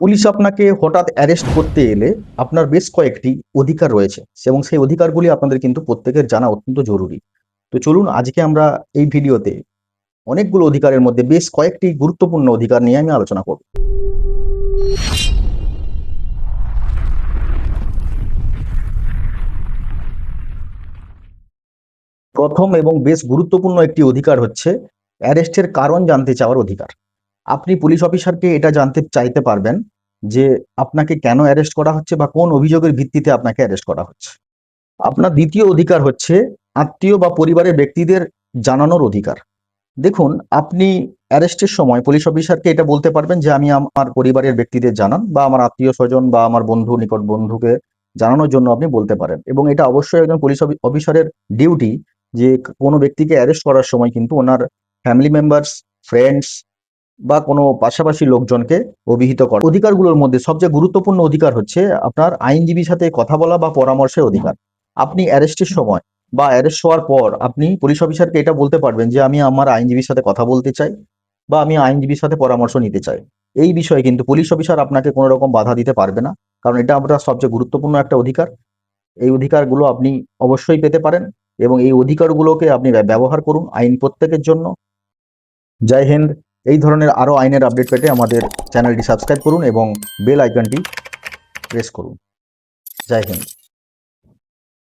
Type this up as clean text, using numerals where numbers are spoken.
Police আপনাকে হঠাৎ arrest করতে এলে আপনার বেশ কয়েকটি অধিকার রয়েছে এবং সেই অধিকারগুলি আপনাদের কিন্তু প্রত্যেকের জানা অত্যন্ত জরুরি। তো চলুন আজকে আমরা এই ভিডিওতে অনেকগুলো অধিকারের মধ্যে বেশ কয়েকটি গুরুত্বপূর্ণ অধিকার নিয়ে আমি আলোচনা করব। প্রথম এবং বেশ গুরুত্বপূর্ণ একটি অধিকার হচ্ছে অ্যারেস্টের কারণ জানতে চাওয়ার অধিকার। আপনি পুলিশ অফিসারকে এটা জানতে চাইতে পারবেন যে আপনাকে কেন অ্যারেস্ট করা হচ্ছে বা কোন অভিযোগের ভিত্তিতে আপনাকে অ্যারেস্ট করা হচ্ছে। আপনার দ্বিতীয় অধিকার হচ্ছে আত্মীয় বা পরিবারের ব্যক্তিদের জানানোর অধিকার। দেখুন, আপনি অ্যারেস্টের সময় পুলিশ অফিসারকে এটা বলতে পারবেন যে আমি আমার পরিবারের ব্যক্তিদের জানান বা আমার আত্মীয় স্বজন বা আমার বন্ধু নিকট বন্ধুকে জানানোর জন্য আপনি বলতে পারেন, এবং এটা অবশ্যই একজন পুলিশ অফিসারের ডিউটি যে কোনো ব্যক্তিকে অ্যারেস্ট করার সময় কিন্তু ওনার ফ্যামিলি মেম্বার্স, ফ্রেন্ডস বা কোনো পাশাপাশি লোকজনকে অভিহিত করা। অধিকারগুলোর মধ্যে সবচেয়ে গুরুত্বপূর্ণ অধিকার হচ্ছে আপনার আইনজীবীর সাথে কথা বলা বা পরামর্শের অধিকার। আপনি অ্যারেস্টের সময় বা অ্যারেস্ট হওয়ার পর আপনি পুলিশ অফিসারকে এটা বলতে পারবেন যে আমি আমার আইনজীবীর সাথে কথা বলতে চাই বা আমি আইনজীবীর সাথে পরামর্শ নিতে চাই। এই বিষয়ে কিন্তু পুলিশ অফিসার আপনাকে কোনো রকম বাধা দিতে পারবে না, কারণ এটা আপনার সবচেয়ে গুরুত্বপূর্ণ একটা অধিকার। এই অধিকারগুলো আপনি অবশ্যই পেতে পারেন এবং এই অধিকারগুলোকে আপনি ব্যবহার করুন আইন প্রত্যেকের জন্য। জয় হিন্দ। এই ধরনের আরো আইনের আপডেট পেতে আমাদের চ্যানেলটি সাবস্ক্রাইব করুন এবং বেল আইকনটি প্রেস করুন। জয় হিন্দ।